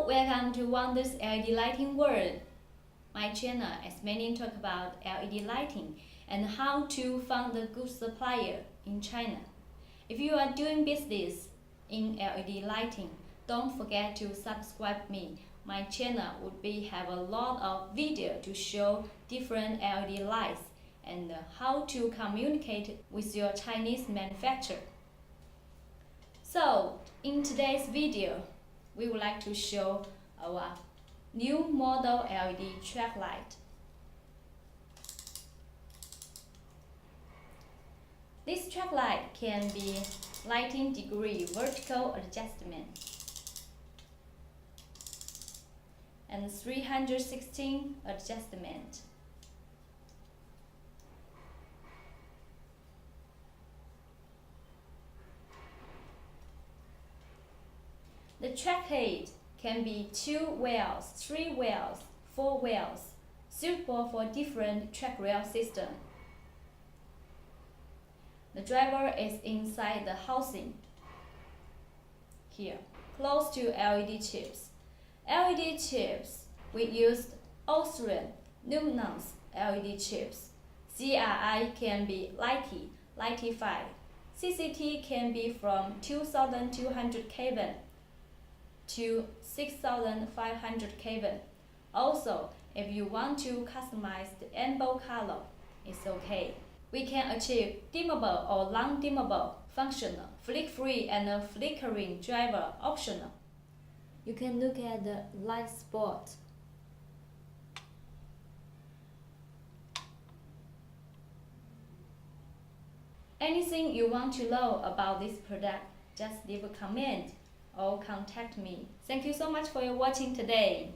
welcome to Wonders LED Lighting World. My channel is mainly talk about LED lighting and how to find a good supplier in China. If you are doing business in LED lighting, don't forget to subscribe me. My channel would have a lot of video to show different LED lights and how to communicate with your Chinese manufacturer. So, in today's video, we would like to show our new model LED track light. This track light can be lighting degree vertical adjustment and 316 adjustment. The track head can be 2 wheels, 3 wheels, 4 wheels, suitable for different track rail system. The driver is inside the housing, here, close to LED chips. LED chips, we used Austrian luminance LED chips. CRI can be Lightify. CCT can be from 2200 Kelvin to 6500 Kelvin. Also, if you want to customize the rainbow color, it's okay. We can achieve dimmable or non-dimmable, functional, flick-free and flickering driver optional. You can look at the light spot. Anything you want to know about this product, just leave a comment or contact me. Thank you so much for your watching today.